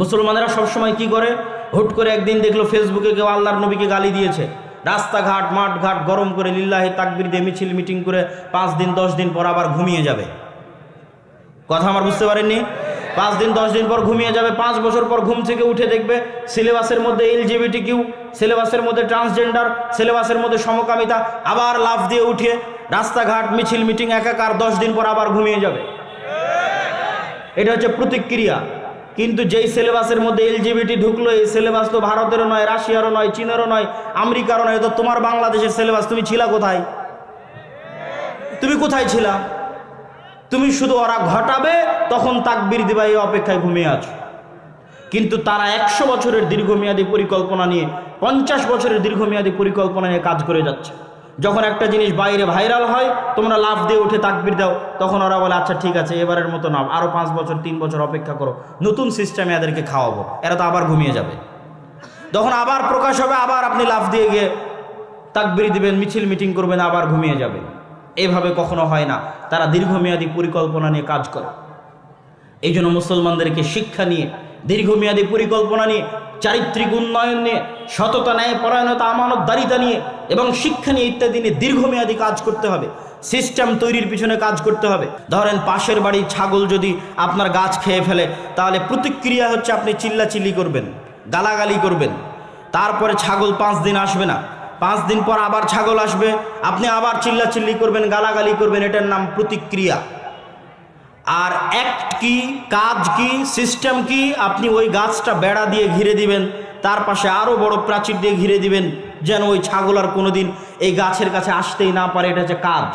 মুসলমানেরা সবসময় কি করে, হুট করে একদিন দেখলো ফেসবুকে কেউ আল্লাহর নবীকে গালি দিয়েছে, রাস্তাঘাট মাঠঘাট গরম করে লিল্লাহি তাকবীর দিয়ে মিছিল মিটিং করে 5 দিন 10 দিন পর আবার ঘুমিয়ে যাবে। কথা আমার বুঝতে পারেননি? 5 দিন 10 দিন পর ঘুমিয়ে যাবে, 5 বছর পর ঘুম থেকে উঠে দেখবে সিলেবাসের মধ্যে LGBTQ, সিলেবাসের মধ্যে ট্রান্সজেন্ডার, সিলেবাসের মধ্যে সমকামিতা, আবার লাফ দিয়ে উঠে রাস্তাঘাট মিছিল মিটিং একাকার, 10 দিন পর আবার ঘুমিয়ে যাবে। এটা হচ্ছে প্রতিক্রিয়া। কিন্তু যেই সিলেবাসের মধ্যে LGBT ঢুকলো, এই সিলেবাস তো ভারতেরও নয়, রাশিয়ারও নয়, চীনেরও নয়, আমেরিকারও নয়, তো তোমার বাংলাদেশের সিলেবাস। তুমি ছিলা কোথায়? তুমি কোথায় ছিলা? তুমি শুধু ওরা ঘটাবে তখন তাকবীর দিবা, এই অপেক্ষায় ঘুমিয়ে আছো। কিন্তু তারা 100 বছরের দীর্ঘমেয়াদী পরিকল্পনা নিয়ে, 50 বছরের দীর্ঘমেয়াদী পরিকল্পনা নিয়ে কাজ করে যাচ্ছে। যখন একটা জিনিস বাইরে ভাইরাল হয়, তোমরা লাফ দিয়ে উঠে তাকবীর দাও, তখন ওরা বলে আচ্ছা ঠিক আছে এবারের মতো না, আরো 5 বছর 3 বছর অপেক্ষা করো, নতুন সিস্টেমে এদেরকে খাওয়াবো, এরা তো আবার ঘুমিয়ে যাবে। তখন আবার প্রকাশ হবে, আবার আপনি লাফ দিয়ে গিয়ে তাকবীর দিবেন, মিছিল মিটিং করবেন, আবার ঘুমিয়ে যাবে। এভাবে কখনো হয় না। তারা দীর্ঘমেয়াদী পরিকল্পনা নিয়ে কাজ করে। এই জন্য মুসলমানদেরকে শিক্ষা নিয়ে, দীর্ঘমেয়াদী পরিকল্পনা নিয়ে, চারিত্রিক উন্নয়ন নিয়ে, সততা, ন্যায় পরায়ণতা, আমানতদারিতা নিয়ে এবং শিক্ষা নিয়ে ইত্যাদি নিয়ে দীর্ঘমেয়াদী কাজ করতে হবে। সিস্টেম তৈরির পিছনে কাজ করতে হবে। ধরেন পাশের বাড়ির ছাগল যদি আপনার গাছ খেয়ে ফেলে, তাহলে প্রতিক্রিয়া হচ্ছে আপনি চিল্লাচিল্লি করবেন, গালাগালি করবেন। তারপরে ছাগল 5 দিন আসবে না, 5 দিন পর আবার ছাগল আসবে, আপনি আবার চিল্লাচিল্লি করবেন, গালাগালি করবেন। এটার নাম প্রতিক্রিয়া। আর অ্যাক্ট কি, কাজ কি, সিস্টেম কি, আপনি ওই গাছটা বেড়া দিয়ে ঘিরে দিবেন, তার পাশে আরও বড় প্রাচীর দিয়ে ঘিরে দিবেন, যেন ওই ছাগল আর কোনোদিন এই গাছের কাছে আসতেই না পারে। এটা হচ্ছে কাজ।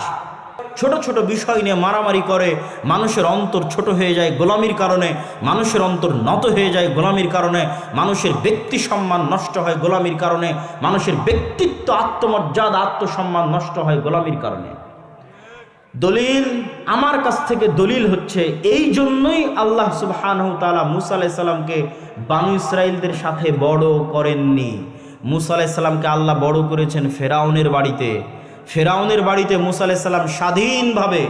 ছোট ছোট বিষয় নিয়ে মারামারি করে মানুষের অন্তর ছোট হয়ে যায় গোলামির কারণে, মানুষের অন্তর নত হয়ে যায় গোলামির কারণে, মানুষের ব্যক্তি সম্মান নষ্ট হয় গোলামির কারণে, মানুষের ব্যক্তিত্ব, আত্মমর্যাদা, আত্মসম্মান নষ্ট হয় গোলামির কারণে। দলিল আমার কাছ থেকে দলিল হচ্ছে, এই জন্যই আল্লাহ সুবহানাহু ওয়া তাআলা মুসা আলাইহিস সালামকে বানু ইসরাইলদের সাথে বড় করেননি। মুসা আলাইহিস সালামকে আল্লাহ বড় করেছেন ফেরাউনের বাড়িতে। ফেরাউনের বাড়িতে মুসা আলাইহিস সালাম স্বাধীনভাবে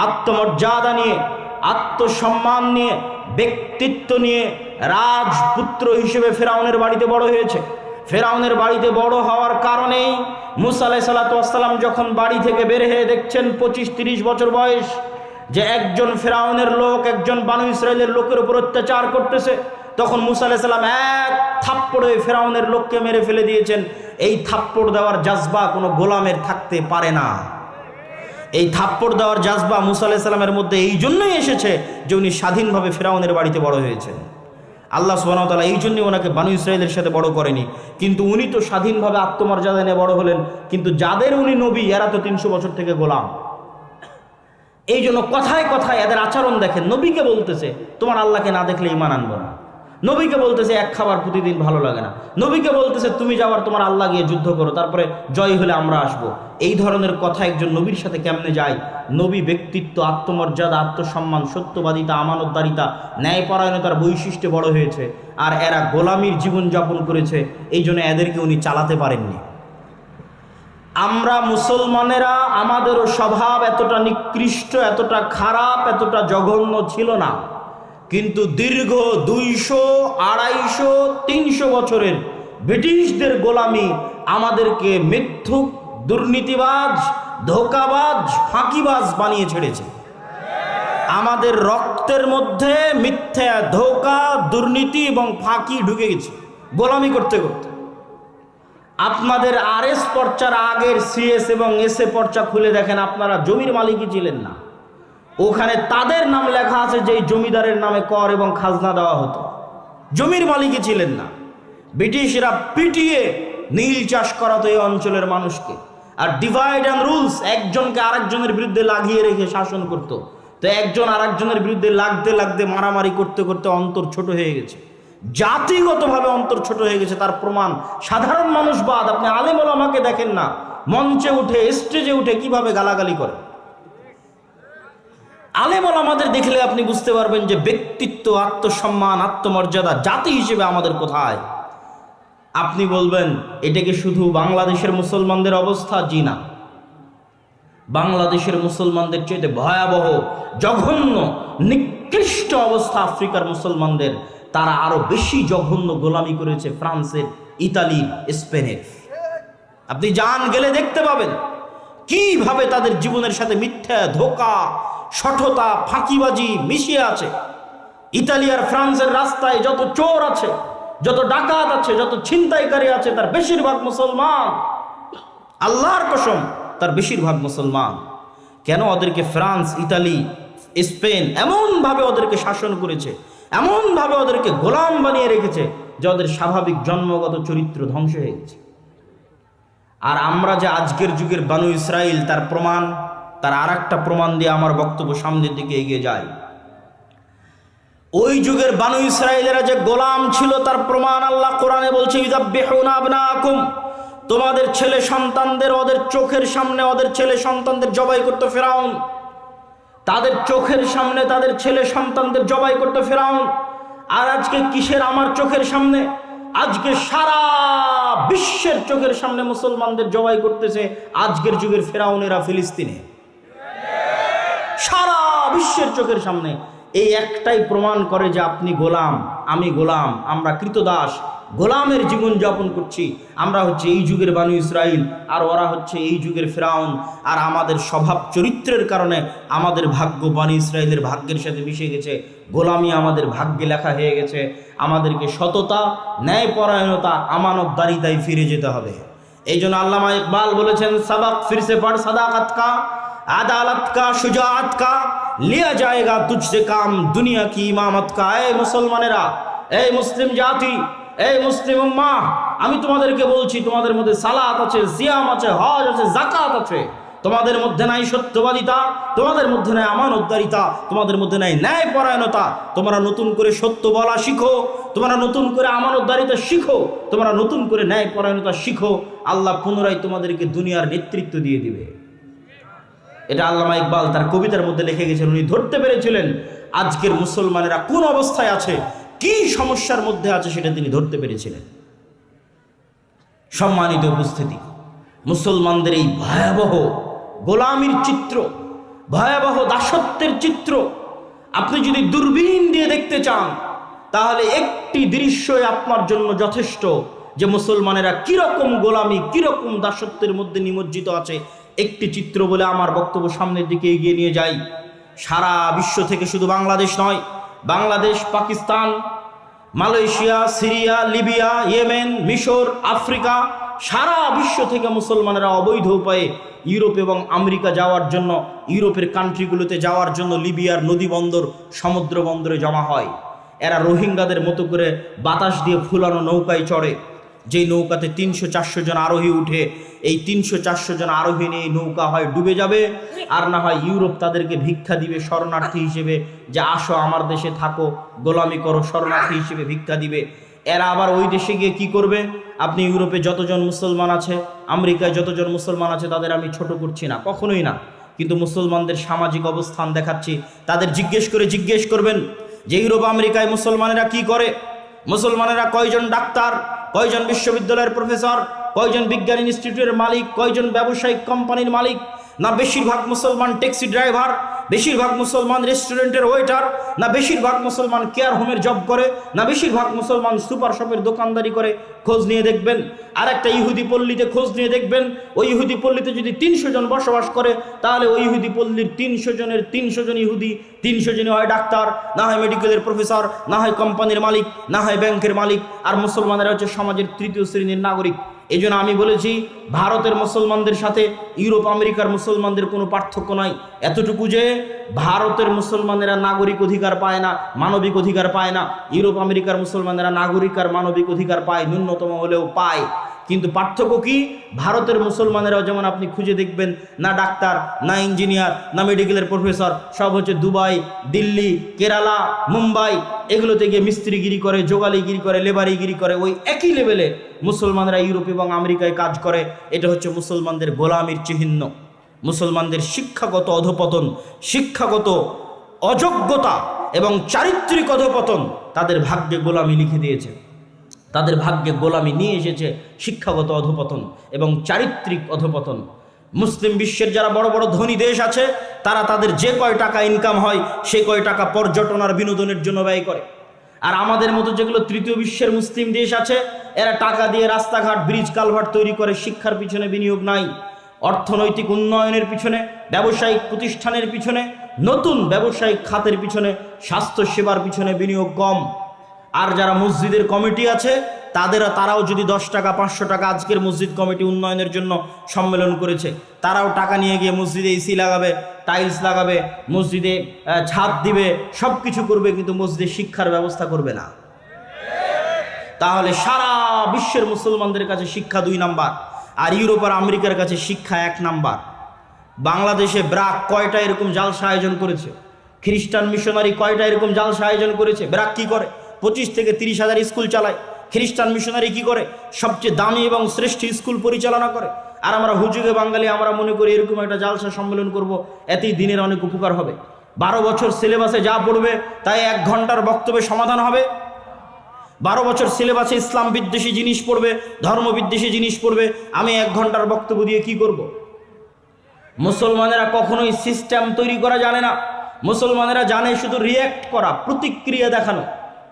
আত্মমর্যাদা নিয়ে, আত্মসম্মান নিয়ে, ব্যক্তিত্ব নিয়ে রাজপুত্র হিসেবে ফেরাউনের বাড়িতে বড় হয়েছে। ফেরাউনের বাড়িতে বড় হওয়ার কারণেই মুসা আলাইহিস সালাম যখন বাড়ি থেকে বের হয়ে দেখছেন 25-30 বছর বয়স, যে একজন ফেরাউনের লোক একজন বানু ইসরাইলের লোকের উপর অত্যাচার করতেছে, তখন মুসা আলাইহিস সালাম এক থাপ্পড়ে ফেরাউনের লোককে মেরে ফেলে দিয়েছেন। এই থাপ্পড় দেওয়ার জাজবা কোনো গোলামের থাকতে পারে না। এই থাপ্পড় দেওয়ার জাজবা মুসা আলাইহিস সালামের মধ্যে এই জন্যই এসেছে যে উনি স্বাধীনভাবে ফেরাউনের বাড়িতে বড় হয়েছেন। আল্লাহ সুবহানাহু ওয়া তাআলা এই জন্যই ওনাকে বানু ইসরাইলের সাথে বড় করেনি। কিন্তু উনি তো স্বাধীনভাবে আত্মমর্যাদা নিয়ে বড় হলেন, কিন্তু যাদের উনি নবী, এরা তো 300 বছর থেকে গোলাম। এই জন্য কথায় কথায় এদের আচরণ দেখেন। নবীকে বলতেছে তোমার আল্লাহকে না দেখলে ঈমান আনবো না, নবীকে বলতেছে এক খাবার প্রতিদিন ভালো লাগে না, নবীকে বলতেছে তুমি যাবার তোমার আল্লাহ গিয়ে যুদ্ধ করো, তারপরে জয় হলে আমরা আসবো। এই ধরনের কথা একজন নবীর সাথে কেমনে যায়? নবী ব্যক্তিত্ব, আত্মমর্যাদা, আত্মসম্মান, সত্যবাদিতা, আমানতদারিতা, ন্যায়পরায়ণতার বৈশিষ্ট্যে বড় হয়েছে, আর এরা গোলামির জীবনযাপন করেছে। এই জন্য এদেরকে উনি চালাতে পারেননি। আমরা মুসলমানেরা, আমাদেরও স্বভাব এতটা নিকৃষ্ট, এতটা খারাপ, এতটা জঘন্য ছিল না। কিন্তু দীর্ঘ 200, 250, 300 বছরের ব্রিটিশদের গোলামি আমাদেরকে মিথ্যুক, দুর্নীতিবাজ, ধোঁকাবাজ, ফাঁকিবাজ বানিয়ে ছেড়েছে। আমাদের রক্তের মধ্যে মিথ্যা, ধোঁকা, দুর্নীতি এবং ফাঁকি ঢুকে গেছে গোলামি করতে করতে। আপনাদের RS পর্চার আগের CS এবং SA পর্চা খুলে দেখেন, আপনারা জমির মালিকই ছিলেন না। ওখানে তাদের নাম লেখা আছে যে জমিদারের নামে কর এবং খাজনা দেওয়া হতো, জমির মালিকই ছিলেন না। ব্রিটিশরা পিটিয়ে নীল চাষ করাতো এই অঞ্চলের মানুষকে, আর ডিভাইড অ্যান্ড রুলস, একজনকে আরেকজনের বিরুদ্ধে লাগিয়ে রেখে শাসন করত। তো একজন আরেকজনের বিরুদ্ধে লাগতে লাগতে, মারামারি করতে করতে অন্তর ছোট হয়ে গেছে, জাতিগতভাবে অন্তর ছোট হয়ে গেছে। তার প্রমাণ সাধারণ মানুষ বাদ, আপনি আলেম ওলামাকে দেখেন না, মঞ্চে উঠে, স্টেজে উঠে কিভাবে গালাগালি করে। আলেম ওলামাদের দেখলে আপনি বুঝতে পারবেন যে ব্যক্তিত্ব, আত্মসম্মান, আত্মমর্যাদা জাতি হিসেবে আমাদের কোথায়। আপনি বলবেন এটা কি শুধু বাংলাদেশের মুসলমানদের অবস্থা? জি না, বাংলাদেশের মুসলমানদের চেয়ে ভয়াবহ, জঘন্য, নিকৃষ্ট অবস্থা আফ্রিকার মুসলমানদের। তারা আরো বেশি জঘন্য গোলামি করেছে ফ্রান্সের, ইতালির, স্পেনের। আপনি যান, গেলে দেখতে পাবেন কিভাবে তাদের জীবনের সাথে মিথ্যা, ধোঁকা, শঠতা, ফাঁকিবাজি মিশিয়ে আছে। ইতালি আর ফ্রান্সের রাস্তায় যত চোর আছে, যত ডাকাত আছে, যত ছিনতাইকারী আছে, তার বেশিরভাগ মুসলমান। আল্লাহর কসম, তার বেশিরভাগ মুসলমান। কেন? ওদেরকে ফ্রান্স, ইতালি, স্পেন এমনভাবে ওদেরকে শাসন করেছে, এমনভাবে ওদেরকে গোলাম বানিয়ে রেখেছে যে ওদের স্বাভাবিক জন্মগত চরিত্র ধ্বংস হয়ে গেছে। আর আমরা যে আজকের যুগের বানু ইসরাইল, তার প্রমাণ, তার আর একটা প্রমাণ দিয়ে আমার বক্তব্য সামনের দিকে এগিয়ে যায়। ওই যুগের বানু ইসরাইলেরা যে গোলাম ছিল তার প্রমাণ আল্লাহ কোরআনে বলছে, ইযাববিহুনা আবনাকুম, তোমাদের ছেলে সন্তানদের ওদের চোখের সামনে ওদের ছেলে সন্তানদের জবাই করতে ফেরাউন। তাদের চোখের সামনে তাদের ছেলে সন্তানদের জবাই করতে ফেরাউন। আর আজকে কিসের আমার চোখের সামনে? আজকে সারা বিশ্বের চোখের সামনে মুসলমানদের জবাই করতেছে আজকের যুগের ফেরাউনেরা ফিলিস্তিনে। সারা বিশ্বের চোখের সামনে। এই একটাই প্রমাণ করে যে আপনি গোলাম, আমি গোলাম, আমরা কৃতদাস, গোলামের জীবন যাপন করছি। আমরা হচ্ছে এই যুগের বানু ইসরাইল, আর ওরা হচ্ছে এই যুগের ফেরাউন। আর আমাদের স্বভাব চরিত্রের কারণে আমাদের ভাগ্য বানু ইসরাইলের ভাগ্যের সাথে মিশে গেছে। গোলামি আমাদের ভাগ্যে লেখা হয়ে গেছে। আমাদেরকে সততা, ন্যায়পরায়ণতা, আমানতদারিতায় ফিরে যেতে হবে। এই জন্য আল্লামা ইকবাল বলেছেন, সাবাক ফিরসে পড় সাদাকাত কা, আদালত কা, শুজাআত কা, লিয়া জায়েগা তুঝসে কাম, দুনিয়া কি ইমামত কা। এই মুসলমানেরা, এই মুসলিম জাতি, এই মুসলিম উম্মাহ, আমি তোমাদেরকে বলছি, তোমাদের মধ্যে সালাত আছে, সিয়াম আছে, হজ আছে, যাকাত আছে। তোমাদের মধ্যে নাই সত্যবাদিতা, তোমাদের মধ্যে নাই আমানতদারিতা, তোমাদের মধ্যে নাই ন্যায়পরায়ণতা। তোমরা নতুন করে সত্য বলা শিখো, তোমরা নতুন করে আমানতদারিতা শিখো, তোমরা নতুন করে ন্যায়পরায়ণতা শিখো। আল্লাহ পুনরায় তোমাদেরকে দুনিয়ার নেতৃত্ব দিয়ে দিবে। এটা আল্লামা ইকবাল তার কবিতার মধ্যে লিখে গেছেন। উনি ধরতে পেরেছিলেন আজকের মুসলমানেরা কোন অবস্থায় আছে, কি সমস্যার মধ্যে আছে, সেটা তিনি ধরতে পেরেছিলেন। সম্মানিত উপস্থিতি, মুসলমানদের এই ভয়াবহ গোলামির চিত্র, ভয়াবহ দাসত্বের চিত্র আপনি যদি দূরবীন দিয়ে দেখতে চান, তাহলে একটি দৃশ্যই আপনার জন্য যথেষ্ট যে মুসলমানেরা কিরকম গোলামি, কিরকম দাসত্বের মধ্যে নিমজ্জিত আছে। একটি চিত্র বলে আমার বক্তব্য সামনের দিকে এগিয়ে নিয়ে যাই। সারা বিশ্ব থেকে, শুধু বাংলাদেশ নয়, Bangladesh, Pakistan, Malaysia, Syria, Libya, Yemen, মিশর, আফ্রিকা, সারা বিশ্ব থেকে মুসলমানেরা অবৈধ উপায়ে ইউরোপ এবং আমেরিকা যাওয়ার জন্য, ইউরোপের কান্ট্রিগুলোতে যাওয়ার জন্য লিবিয়ার নদী বন্দর, সমুদ্র বন্দরে জমা হয়। এরা রোহিঙ্গাদের মতো করে বাতাস দিয়ে ফুলানো নৌকায় চড়ে, যেই নৌকাতে 300-400 জন আরোহী উঠে। এই 300-400 জন আরোহী নিয়ে নৌকা হয় ডুবে যাবে, আর না হয় ইউরোপ তাদেরকে ভিক্ষা দিবে শরণার্থী হিসেবে, যে আসো আমার দেশে থাকো, গোলামি করো, শরণার্থী হিসেবে ভিক্ষা দিবে। এরা আবার ওই দেশে গিয়ে কি করবে? আপনি ইউরোপে যতজন মুসলমান আছে, আমেরিকায় যতজন মুসলমান আছে, তাদের আমি ছোট করছি না, কখনোই না, কিন্তু মুসলমানদের সামাজিক অবস্থান দেখাচ্ছি। তাদের জিজ্ঞেস করবেন যে ইউরোপ আমেরিকায় মুসলমানেরা কি করে, মুসলমানেরা কয়জন ডাক্তার, কয়জন বিশ্ববিদ্যালয়ের প্রফেসর, কয়জন বিজ্ঞান ইনস্টিটিউটের মালিক, কয়জন ব্যবসায়িক কোম্পানির মালিক? না বেশিরভাগ মুসলমান ট্যাক্সি ড্রাইভার, বেশিরভাগ মুসলমান রেস্টুরেন্টের ওয়েটার, না বেশিরভাগ মুসলমান কেয়ার হোমের জব করে, না বেশিরভাগ মুসলমান সুপার শপের দোকানদারি করে? খোঁজ নিয়ে দেখবেন। আর একটা ইহুদি পল্লীতে খোঁজ নিয়ে দেখবেন, ওই ইহুদি পল্লীতে যদি 300 জন বসবাস করে, তাহলে ওই ইহুদি পল্লীর 300 জনের 300 জন ইহুদি, 300 জনই হয় ডাক্তার, না হয় মেডিকেলের প্রফেসর, না হয় কোম্পানির মালিক, না হয় ব্যাংকের মালিক। আর মুসলমানেরা হচ্ছে সমাজের তৃতীয় শ্রেণীর নাগরিক। এই জন্য আমি বলেছি, ভারতের মুসলমানদের সাথে ইউরোপ আমেরিকার মুসলমানদের কোনো পার্থক্য নাই, এতটুকু যে ভারতের মুসলমানেরা নাগরিক অধিকার পায় না, মানবিক অধিকার পায় না। ইউরোপ আমেরিকার মুসলমানেরা নাগরিক আর মানবিক অধিকার পায়, ন্যূনতম হলেও পায়। কিন্তু পার্থক্য কি? ভারতের মুসলমানেরাও যেমন আপনি খুঁজে দেখবেন, না ডাক্তার, না ইঞ্জিনিয়ার, না মেডিকেলের প্রফেসর, সব হচ্ছে দুবাই, দিল্লি, কেরালা, মুম্বাই, এগুলোতে গিয়ে মিস্ত্রিগিরি করে, যোগালিগিরি করে, লেবারিগিরি করে। ওই একই লেভেলে মুসলমানরা ইউরোপ এবং আমেরিকায় কাজ করে। এটা হচ্ছে মুসলমানদের গোলামির চিহ্ন। মুসলমানদের শিক্ষাগত অধপতন, শিক্ষাগত অযোগ্যতা এবং চারিত্রিক অধপতন তাদের ভাগ্যে গোলামি লিখে দিয়েছে। তাদের ভাগ্যে গোলামি নিয়ে এসেছে শিক্ষাগত অধপতন এবং চারিত্রিক অধপতন। মুসলিম বিশ্বের যারা বড় বড় ধনী দেশ আছে, তারা তাদের যে কয় টাকা ইনকাম হয়, সে কয় টাকা পর্যটন আর বিনোদনের জন্য ব্যয় করে। আর আমাদের মতো যেগুলো তৃতীয় বিশ্বের মুসলিম দেশ আছে, এরা টাকা দিয়ে রাস্তাঘাট, ব্রিজ, কালভার্ট তৈরি করে, শিক্ষার পিছনে বিনিয়োগ নাই, অর্থনৈতিক উন্নয়নের পিছনে, ব্যবসায়িক প্রতিষ্ঠানের পিছনে, নতুন ব্যবসায়িক খাতের পিছনে, স্বাস্থ্য সেবার পিছনে বিনিয়োগ কম। আর যারা মসজিদের কমিটি আছে তারাও যদি 10 টাকা 500 টাকা, আজকের মসজিদ কমিটি উন্নয়নের জন্য সম্মেলন করেছে, তারাও টাকা নিয়ে গিয়ে মসজিদে এসি লাগাবে, টাইলস লাগাবে, মসজিদে ছাদ দিবে, সব কিছু করবে, কিন্তু মসজিদে শিক্ষার ব্যবস্থা করবে না। তাহলে সারা বিশ্বের মুসলমানদের কাছে শিক্ষা 2 নাম্বার, আর ইউরোপ আর আমেরিকার কাছে শিক্ষা 1 নাম্বার। বাংলাদেশে ব্রাক কয়টা এরকম জালসা আয়োজন করেছে? খ্রিস্টান মিশনারি কয়টা এরকম জালসা আয়োজন করেছে? ব্রাক কি করে? 25 থেকে 30 হাজার স্কুল চালায়। খ্রিস্টান মিশনারি কি করে? সবচেয়ে দামি এবং শ্রেষ্ঠ স্কুল পরিচালনা করে। আর আমরা হুজুগে বাঙালি, আমরা মনে করি এরকম একটা জালসা সম্মেলন করব, এতেই দিনের অনেক উপকার হবে। 12 বছর সিলেবাসে যা পড়বে তাই 1 ঘন্টার বক্তব্যে সমাধান হবে? 12 বছর সিলেবাসে ইসলাম বিদ্বেষী জিনিস পড়বে, ধর্ম বিদ্বেষী জিনিস পড়বে, আমি 1 ঘন্টার বক্তব্য দিয়ে কি করব? মুসলমানেরা কখনোই সিস্টেম তৈরি করা জানে না। মুসলমানেরা জানে শুধু রিয়্যাক্ট করা, প্রতিক্রিয়া দেখানো।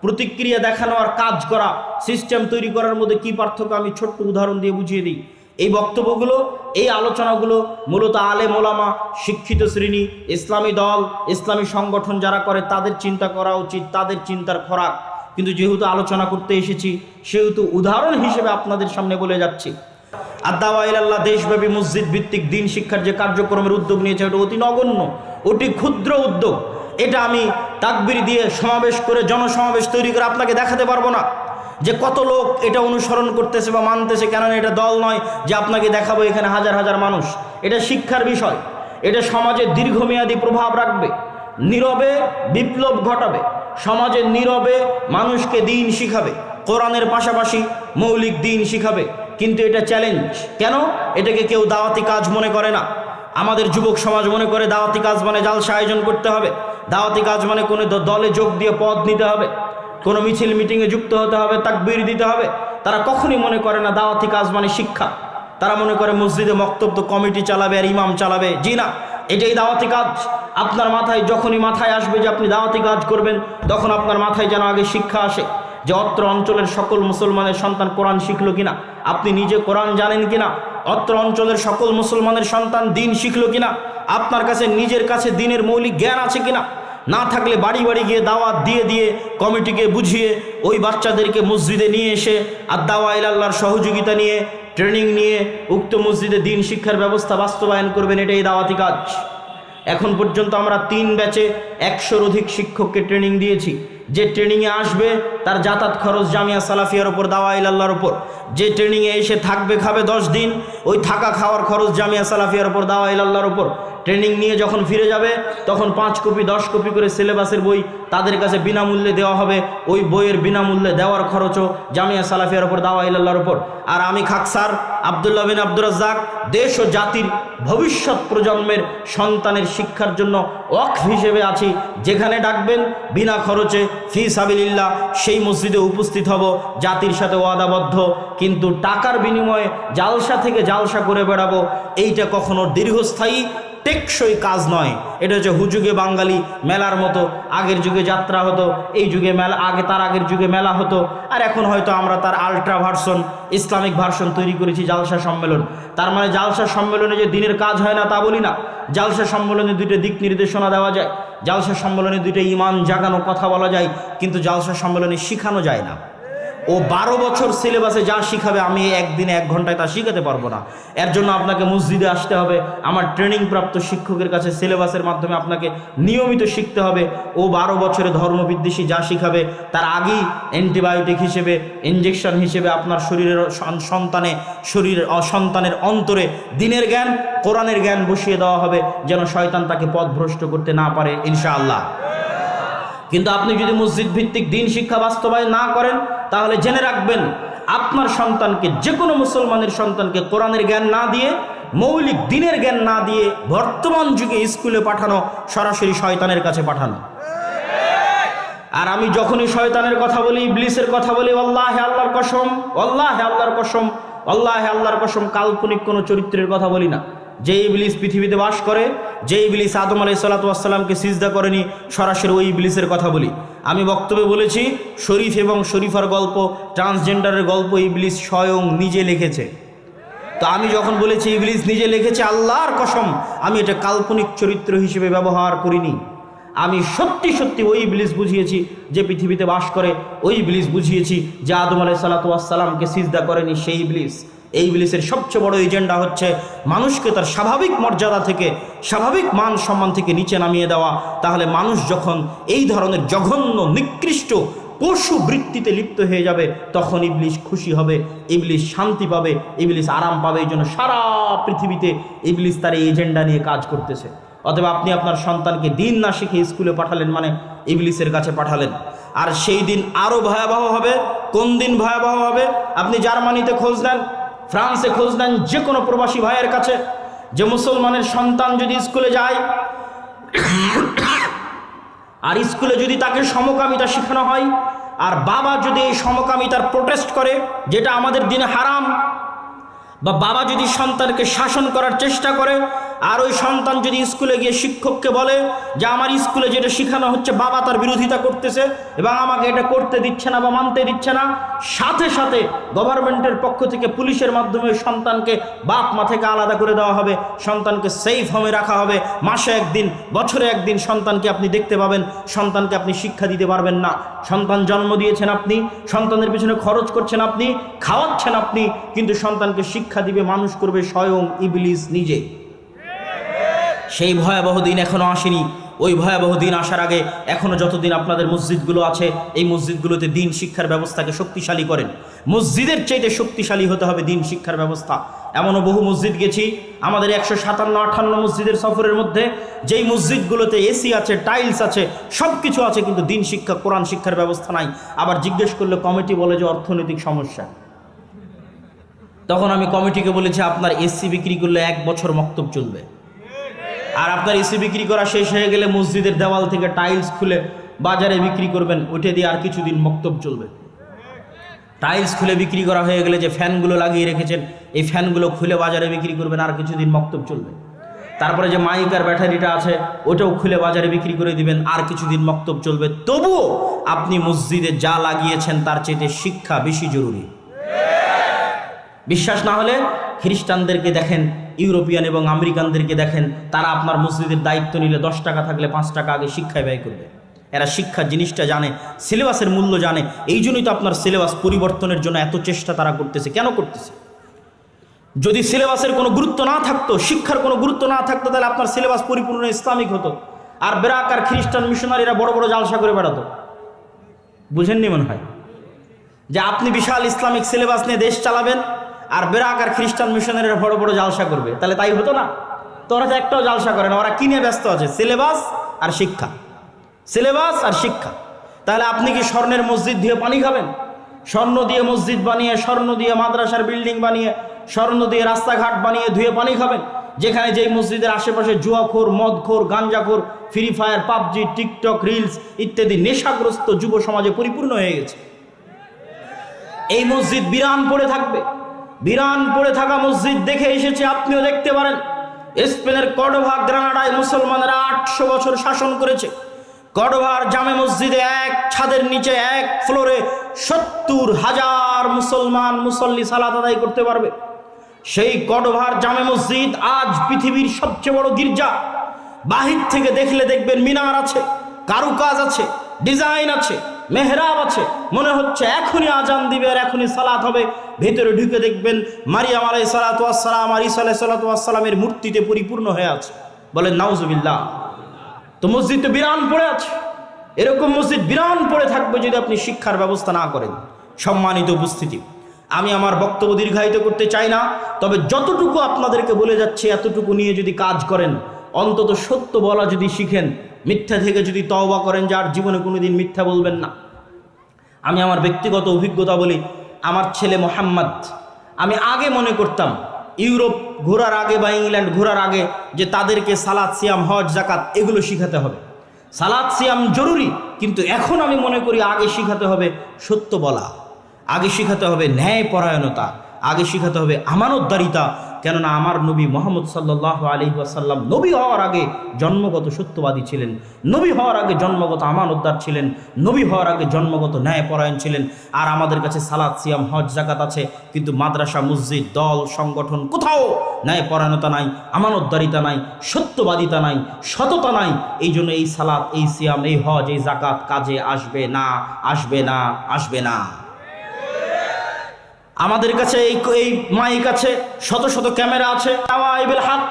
প্রতিক্রিয়া দেখানো আর কাজ করা, সিস্টেম তৈরি করার মধ্যে কি পার্থক্য আমি ছোট্ট উদাহরণ দিয়ে বুঝিয়ে দিই। এই বক্তব্যগুলো, এই আলোচনাগুলো মূলত আলেম ওলামা, শিক্ষিত শ্রেণী, ইসলামী দল, ইসলামী সংগঠন যারা করে তাদের চিন্তা করা উচিত, তাদের চিন্তার খোরাক। কিন্তু যেহেতু আলোচনা করতে এসেছি, সেহেতু উদাহরণ হিসেবে আপনাদের সামনে বলে যাচ্ছি। আদ-দাওয়া ইলাল্লাহ দেশব্যাপী মসজিদ ভিত্তিক দিন শিক্ষার যে কার্যক্রমের উদ্যোগ নিয়েছে, ওটা অতি নগণ্য, অতি ক্ষুদ্র উদ্যোগ। এটা আমি তাকবীর দিয়ে সমাবেশ করে, জনসমাবেশ তৈরি করে আপনাকে দেখাতে পারবো না যে কত লোক এটা অনুসরণ করতেছে বা মানতেছে। কেননা এটা দল নয় যে আপনাকে দেখাবো এখানে হাজার হাজার মানুষ। এটা শিক্ষার বিষয়, এটা সমাজে দীর্ঘমেয়াদী প্রভাব রাখবে, নীরবে বিপ্লব ঘটাবে, সমাজে নীরবে মানুষকে দিন শিখাবে, কোরআনের পাশাপাশি মৌলিক দিন শিখাবে। কিন্তু এটা চ্যালেঞ্জ। কেন? এটাকে কেউ দাওয়াতি কাজ মনে করে না। আমাদের যুবক সমাজ মনে করে দাওয়াতি কাজ মানে জালসা আয়োজন করতে হবে, দাওয়াতি কাজ মানে কোনো দলে যোগ দিয়ে পদ নিতে হবে, কোনো মিছিল মিটিংয়ে যুক্ত হতে হবে, তাকবীর দিতে হবে। তারা কখনই মনে করে না দাওয়াতি কাজ মানে শিক্ষা। তারা মনে করে মসজিদে বক্তব্য কমিটি চালাবে আর ইমাম চালাবে। জি না, এটাই দাওয়াতি কাজ। আপনার মাথায় যখনই মাথায় আসবে যে আপনি দাওয়াতি কাজ করবেন, তখন আপনার মাথায় যেন আগে শিক্ষা আসে যে অত্র অঞ্চলের সকল মুসলমানের সন্তান কোরআন শিখলো কিনা, আপনি নিজে কোরআন জানেন কিনা, অত্র অঞ্চলের সকল মুসলমানের সন্তান দিন শিখলো কিনা, আপনার কাছে নিজের কাছে দিনের মৌলিক জ্ঞান আছে কিনা। না থাকলে বাড়ি বাড়ি গিয়ে দাওয়াত দিয়ে দিয়ে কমিটিকে বুঝিয়ে ওই বাচ্চাদেরকে মসজিদে নিয়ে এসে আদ-দাওয়া ইলাল্লাহর সহযোগিতা নিয়ে, ট্রেনিং নিয়ে উক্ত মসজিদে দিন শিক্ষার ব্যবস্থা বাস্তবায়ন করবেন। এটাই দাওয়াতি কাজ। এখন পর্যন্ত আমরা 3 ব্যাচে 100-র অধিক শিক্ষককে ট্রেনিং দিয়েছি। যে ট্রেনিংয়ে আসবে তার যাতায়াত খরচ জামিয়া সালাফিয়ার ওপর, দাওয়া ইলাল্লাহর ওপর। যে ট্রেনিংয়ে এসে থাকবে খাবে 10 দিন, ওই থাকা খাওয়ার খরচ জামিয়া সালাফিয়ার ওপর, দাওয়া ইলাল্লাহর ওপর। ট্রেনিং নিয়ে যখন ফিরে যাবে তখন 5 কপি 10 কপি করে সিলেবাসের বই তাদের কাছে বিনামূল্যে দেওয়া হবে। ওই বইয়ের বিনামূল্যে দেওয়ার খরচও জামিয়া সালাফিয়ার ওপর, দাওয়া ইলাল্লাহর ওপর। আর আমি খাকসার আব্দুল্লাহ বিন আব্দুর রাজ্জাক দেশ ও জাতির ভবিষ্যৎ প্রজন্মের সন্তানের শিক্ষার জন্য ওয়াকফ হিসেবে আছি। যেখানে ডাকবেন বিনা খরচে ফি সাবিলিল্লাহ সেই মসজিদে উপস্থিত হব, জাতির সাথে ওয়াদাবদ্ধ। কিন্তু টাকার বিনিময়ে জালসা থেকে জালসা করে বেড়াবো, এইটা কখনো দীর্ঘস্থায়ী টেকসই কাজ নয়। এটা হচ্ছে হুজুগে বাঙালি মেলার মতো। আগের যুগে যাত্রা হতো, এই যুগে মেলা, তার আগের যুগে মেলা হতো, আর এখন হয়তো আমরা তার আলট্রা ভার্সন, ইসলামিক ভার্সন তৈরি করেছি, জালসা সম্মেলন। তার মানে জালসা সম্মেলনে যে দিনের কাজ হয় না তা বলি না। জালসা সম্মেলনে 2টা দিক নির্দেশনা দেওয়া যায়, জালসা সম্মেলনে 2টা ইমান জাগানো কথা বলা যায়, কিন্তু জালসা সম্মেলনে শিখানো যায় না। ও 12 বছর সিলেবাসে যা শিখাবে আমি একদিনে 1 ঘন্টায় তা শিখাতে পারবো না। এর জন্য আপনাকে মসজিদে আসতে হবে, আমার ট্রেনিং প্রাপ্ত শিক্ষকের কাছে সিলেবাসের মাধ্যমে আপনাকে নিয়মিত শিখতে হবে। ও 12 বছরে ধর্মবিদ্বেষী যা শিখাবে তার আগেই অ্যান্টিবায়োটিক হিসেবে, ইঞ্জেকশন হিসেবে আপনার শরীরের সন্তানের অন্তরে দিনের জ্ঞান, কোরআনের জ্ঞান বসিয়ে দেওয়া হবে, যেন শয়তান তাকে পথভ্রষ্ট করতে না পারে ইনশাআল্লাহ। কিন্তু আপনি যদি মসজিদ ভিত্তিক দিন শিক্ষা বাস্তবায়ন না করেন, তাহলে জেনে রাখবেন আপনার সন্তানকে, যে কোনো মুসলমানের সন্তানকে কোরআনের জ্ঞান না দিয়ে, মৌলিক দিনের জ্ঞান না দিয়ে বর্তমান যুগে স্কুলে পাঠানো সরাসরি শয়তানের কাছে পাঠানো। আর আমি যখনই শয়তানের কথা বলি, ইবলিসের কথা বলি, আল্লাহে আল্লাহর কসম, আল্লাহে আল্লাহর কসম, আল্লাহে আল্লাহর কসম, কাল্পনিক কোনো চরিত্রের কথা বলি না। যে ইবলিস পৃথিবীতে বাস করে, যে ইবলিস আদম আলাইহিসসালাতু ওয়াসসালামকে সিজদা করেনি, সরাসরি ওই ইবলিসের কথা বলি। আমি বক্তব্যে বলেছি শরীফ এবং শরীফার গল্প, ট্রান্সজেন্ডারের গল্প ইবলিস স্বয়ং নিজে লিখেছে। তো আমি যখন বলেছি ইবলিস নিজে লিখেছে, আল্লাহর কসম আমি এটা কাল্পনিক চরিত্র হিসেবে ব্যবহার করিনি। আমি সত্যি সত্যি ওই ইবলিস বুঝিয়েছি যে পৃথিবীতে বাস করে, ওই ইবলিস বুঝিয়েছি যে আদম আলাইহিসসালাতু ওয়াসসালামকে সিজদা করেনি সেই ইবলিস। এই ইবলিসের সবচেয়ে বড় এজেন্ডা হচ্ছে মানুষকে তার স্বাভাবিক মর্যাদা থেকে, স্বাভাবিক মান সম্মান থেকে নিচে নামিয়ে দেওয়া। তাহলে মানুষ যখন এই ধরনের জঘন্য নিকৃষ্ট পশু বৃত্তিতে লিপ্ত হয়ে যাবে, তখন ইবলিস খুশি হবে, ইবলিস শান্তি পাবে, ইবলিস আরাম পাবে। এই জন্য সারা পৃথিবীতে ইবলিস তার এই এজেন্ডা নিয়ে কাজ করতেছে। অতএব আপনি আপনার সন্তানকে দিন না শিখে স্কুলে পাঠালেন মানে ইবলিসের কাছে পাঠালেন। আর সেই দিন আরও ভয়াবহ হবে। কোন দিন ভয়াবহ হবে? আপনি জার্মানিতে খোঁজ নেন, ফ্রান্সে খোঁজ নেন, যে কোনো প্রবাসী ভাইয়ের কাছে, যে মুসলমানের সন্তান যদি স্কুলে যায় আর স্কুলে যদি তাকে সমকামিতা শেখানো হয়, আর বাবা যদি এই সমকামিতার প্রোটেস্ট করে, যেটা আমাদের দিনে হারাম, বা বাবা যদি সন্তানকে শাসন করার চেষ্টা করে, আর ওই সন্তান যদি স্কুলে গিয়ে শিক্ষককে বলে যে আমার স্কুলে যেটা শেখানো হচ্ছে বাবা তার বিরোধিতা করতেছে এবং আমাকে এটা করতে দিচ্ছে না বা মানতে দিচ্ছে না, সাথে সাথে গভর্নমেন্টের পক্ষ থেকে পুলিশের মাধ্যমে সন্তানকে বাপ মা থেকে আলাদা করে দেওয়া হবে, সন্তানকে সেফ হোমে রাখা হবে। মাসে একদিন, বছরে একদিন সন্তানকে আপনি দেখতে পাবেন, সন্তানকে আপনি শিক্ষা দিতে পারবেন না। সন্তান জন্ম দিয়েছেন আপনি, সন্তানের পিছনে খরচ করছেন আপনি, খাওয়াচ্ছেন আপনি, কিন্তু সন্তানকে শিক্ষা দিবে, মানুষ করবে স্বয়ং ইবলিস নিজে। সেই ভয়াবহ দিন এখনো আসেনি। ওই ভয়াবহ দিন আসার আগে এখনো যতদিন আপনাদের মসজিদগুলো আছে, এই মসজিদগুলোতে দিন শিক্ষার ব্যবস্থাকে শক্তিশালী করেন। মসজিদের চাইতে শক্তিশালী হতে হবে দিন শিক্ষার ব্যবস্থা। এমনও বহু মসজিদ গেছি আমাদের 157-58 মসজিদের সফরের মধ্যে, যেই মসজিদগুলোতে এসি আছে, টাইলস আছে, সব কিছু আছে, কিন্তু দিন শিক্ষা, কোরআন শিক্ষার ব্যবস্থা নাই। আবার জিজ্ঞেস করলে কমিটি বলে যে অর্থনৈতিক সমস্যা। তখন আমি কমিটিকে বলেছি আপনার এসি বিক্রি করলে 1 বছর মক্তব চলবে, আর আপনার এসি বিক্রি করা শেষ হয়ে গেলে মসজিদের দেওয়াল থেকে টাইলস খুলে বাজারে বিক্রি করবেন, ওইটা দিয়ে আর কিছুদিন মক্তব চলবে। টাইলস খুলে বিক্রি করা হয়ে গেলে যে ফ্যানগুলো লাগিয়ে রেখেছেন, এই ফ্যানগুলো খুলে বাজারে বিক্রি করবেন, আর কিছুদিন মক্তব চলবে। তারপরে যে মাইক আর ব্যাটারিটা আছে ওটাও খুলে বাজারে বিক্রি করে দিবেন, আর কিছুদিন মক্তব চলবে। তবুও আপনি মসজিদে যা লাগিয়েছেন তার চাইতে শিক্ষা বেশি জরুরি। বিশ্বাস না হলে খ্রিস্টানদেরকে দেখেন, ইউরোপিয়ান এবং আমেরিকানদেরকে দেখেন, তারা আপনার মসজিদের দায়িত্ব নিলে 10 টাকা থাকলে 5 টাকা আগে শিক্ষায় ব্যয় করবে। এরা শিক্ষা জিনিসটা জানে, সিলেবাসের মূল্য জানে। এই জন্যই তো আপনার সিলেবাস পরিবর্তনের জন্য এত চেষ্টা তারা করতেছে। কেন করতেছে? যদি সিলেবাসের কোনো গুরুত্ব না থাকতো, শিক্ষার কোনো গুরুত্ব না থাকতো, তাহলে আপনার সিলেবাস পরিপূর্ণ ইসলামিক হতো। আর বেরাক আর খ্রিস্টান মিশনারিরা বড় বড় জালসা করে বেড়াতো। বুঝেননি মনে হয় যে আপনি বিশাল ইসলামিক সিলেবাস নিয়ে দেশ চালাবেন, আর বেরাক আর খ্রিস্টান মিশনারিরা বড় বড় জালসা করবে, তাহলে তাই হতো না? তো ওরা তো একটাও জালসা করে না, ওরা কিনে ব্যস্ত আছে সিলেবাস আর শিক্ষা, সিলেবাস আর শিক্ষা। তাহলে আপনি কি স্বর্ণের মসজিদ দিয়ে পানি খাবেন? স্বর্ণ দিয়ে মসজিদ বানিয়ে, স্বর্ণ দিয়ে মাদ্রাসার বিল্ডিং বানিয়ে, স্বর্ণ দিয়ে রাস্তাঘাট বানিয়ে ধুয়ে পানি খাবেন, যেখানে যেই মসজিদের আশেপাশে জুয়াখোর, মদখোর, গাঞ্জাখোর, Free Fire, PUBG, TikTok, reels ইত্যাদি নেশাগ্রস্ত যুব সমাজে পরিপূর্ণ হয়ে গেছে। এই মসজিদ বিরান পড়ে থাকবে। বিরান পড়ে থাকা মসজিদ দেখে এসেছে, আপনিও দেখতে পারেন। স্পেনের কর্ডোভা, গ্রানাডায় মুসলমানেরা 800 বছর শাসন করেছে। কর্ডোভার জামে মসজিদে এক ছাদের নিচে, এক ফ্লোরে 70,000 মুসলমান মুসল্লি সালাত আদায় করতে পারবে। সেই কর্ডোভার জামে মসজিদ আজ পৃথিবীর সবচেয়ে বড় গির্জা। বাহির থেকে দেখলে দেখবেন মিনার আছে, কারুকাজ আছে, ডিজাইন আছে, মেহরাব আছে, মনে হচ্ছে এখনই আজান দিবে আর এখনই সালাত হবে। ভেতরে ঢুকে দেখবেন মারিয়াম আলাইহিস সালাতু ওয়াস সালাম আর ঈসা আলাইহিস সালাতু ওয়াস সালামের মূর্তিতে পরিপূর্ণ হয়ে আছে। বলেন নাউজুবিল্লাহ। তো মসজিদ তো বিরান পড়ে আছে। এরকম মসজিদ বিরান পড়ে থাকবে যদি আপনি শিক্ষার ব্যবস্থা না করেন। সম্মানিত উপস্থিতি, আমি আমার বক্তব্য দীর্ঘায়িত করতে চাই না, তবে যতটুকু আপনাদেরকে বলে যাচ্ছে এতটুকু নিয়ে যদি কাজ করেন, অন্তত সত্য বলা যদি শিখেন, মিথ্যা থেকে যদি তওবা করেন, যার জীবনে কোনোদিন মিথ্যা বলবেন না। আমি আমার ব্যক্তিগত অভিজ্ঞতা বলি, আমার ছেলে মোহাম্মদ, আমি আগে মনে করতাম ইউরোপ ঘোরার আগে বা ইংল্যান্ড ঘোরার আগে যে তাদেরকে সালাত, সিয়াম, হজ, যাকাত এগুলো শিখাতে হবে। সালাত, সিয়াম জরুরি, কিন্তু এখন আমি মনে করি আগে শিখাতে হবে সত্য বলা, আগে শিখাতে হবে ন্যায় পরায়ণতা, আগে শিখাতে হবে আমানতদারিতা। কেননা আমার নবী মুহাম্মদ সাল্লাল্লাহু আলাইহি ওয়াসাল্লাম নবী হওয়ার আগে জন্মগত সত্যবাদী ছিলেন, নবী হওয়ার আগে জন্মগত আমানতদার ছিলেন, নবী হওয়ার আগে জন্মগত ন্যায়পরায়ণ ছিলেন। আর আমাদের কাছে সালাত, সিয়াম, হজ, যাকাত আছে, কিন্তু মাদ্রাসা, মসজিদ, দল, সংগঠন কোথাও ন্যায়পরায়ণতা নাই, আমানতদারিতা নাই, সত্যবাদিতা নাই, সততা নাই। এই জন্য এই সালাত, এই সিয়াম, এই হজ, এই যাকাত কাজে আসবে না, আসবে না, আসবে না। আমাদের কাছে এই মাইক আছে, শত শত ক্যামেরা আছে। তাওয়াইবুল হক,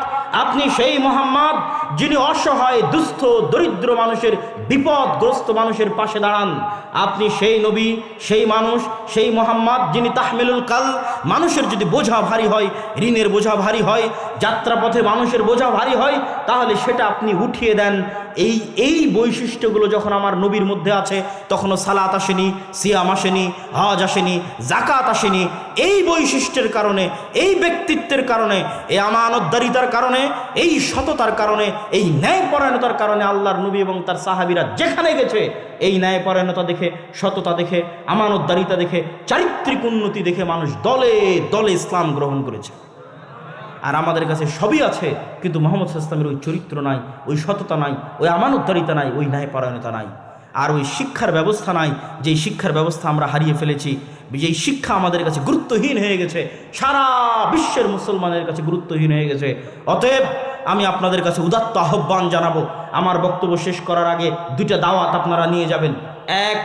আপনি সেই মোহাম্মদ যিনি অসহায়, দুস্থ, দরিদ্র মানুষের, বিপদগ্রস্ত মানুষের পাশে দাঁড়ান। আপনি সেই নবী, সেই মানুষ, সেই মোহাম্মদ যিনি তাহমিলুল কাল, মানুষের যদি বোঝা ভারী হয়, ঋণের বোঝা ভারী হয়, যাত্রাপথে মানুষের বোঝা ভারী হয়, তাহলে সেটা আপনি উঠিয়ে দেন। এই বৈশিষ্ট্যগুলো যখন আমার নবীর মধ্যে আছে, তখনও সালাত আসেনি, সিয়াম আসেনি, হজ আসেনি, যাকাত আসেনি। এই বৈশিষ্ট্যের কারণে, এই ব্যক্তিত্বের কারণে, এই আমানতদারিতার কারণে, এই সততার কারণে, এই ন্যায়পরায়ণতার কারণে আল্লাহর নবী এবং তার সাহাবীরা যেখানে গেছে, এই ন্যায়পরায়ণতা দেখে, সততা দেখে, আমানতদারিতা দেখে, চারিত্রিক উন্নতি দেখে মানুষ দলে দলে ইসলাম গ্রহণ করেছে। আর আমাদের কাছে সবই আছে, কিন্তু মুহাম্মদ সাল্লাল্লাহু আলাইহি ওয়াসাল্লামের ওই চরিত্র নাই, ওই সততা নাই, ওই আমানতদারিতা নাই, ওই ন্যায়পরায়ণতা নাই, আর ওই শিক্ষার ব্যবস্থা নাই। যেই শিক্ষার ব্যবস্থা আমরা হারিয়ে ফেলেছি, যেই শিক্ষা আমাদের কাছে গুরুত্বহীন হয়ে গেছে, সারা বিশ্বের মুসলমানের কাছে গুরুত্বহীন হয়ে গেছে। অতএব আমি আপনাদের কাছে উদাত্ত আহ্বান জানাবো, আমার বক্তব্য শেষ করার আগে দুইটা দাওয়াত আপনারা নিয়ে যাবেন। এক,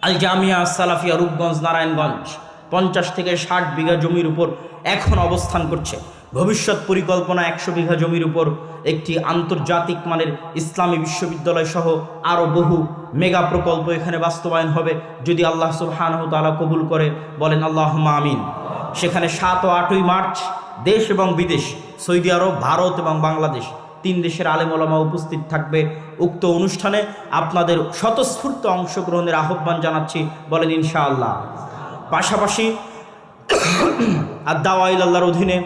আল জামিয়া সালাফিয়া রূপগঞ্জ, নারায়ণগঞ্জ 50 থেকে 60 বিঘা জমির উপর এখন অবস্থান করছে। ভবিষ্যৎ পরিকল্পনা 100 বিঘা জমির উপর একটি আন্তর্জাতিক মানের ইসলামী বিশ্ববিদ্যালয় সহ আরও বহু মেগা প্রকল্প এখানে বাস্তবায়ন হবে, যদি আল্লাহ সুবহানাহু ওয়া তাআলা কবুল করে। বলেন আল্লাহুম্মা আমিন। সেখানে 7 ও 8ই মার্চ দেশ এবং বিদেশ, সৌদি আরব, ভারত এবং বাংলাদেশ 3 দেশের আলেম ওলামা উপস্থিত থাকবে। উক্ত অনুষ্ঠানে আপনাদের স্বতঃস্ফূর্ত অংশগ্রহণের আহ্বান জানাচ্ছি। বলেন ইনশাআল্লাহ। পাশাপাশি আদ-দাওয়া ইলাল্লাহর অধীনে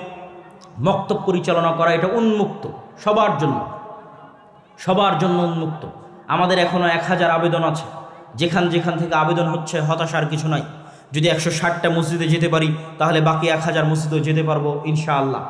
মক্তব পরিচালনা করা, এটা উন্মুক্ত, সবার জন্য উন্মুক্ত। আমাদের এখনও 1000 আবেদন আছে। যেখান থেকে আবেদন হচ্ছে, হতাশার কিছু নাই। যদি 160টা মসজিদে যেতে পারি, তাহলে বাকি 1000 মসজিদেও যেতে পারবো ইনশাআল্লাহ।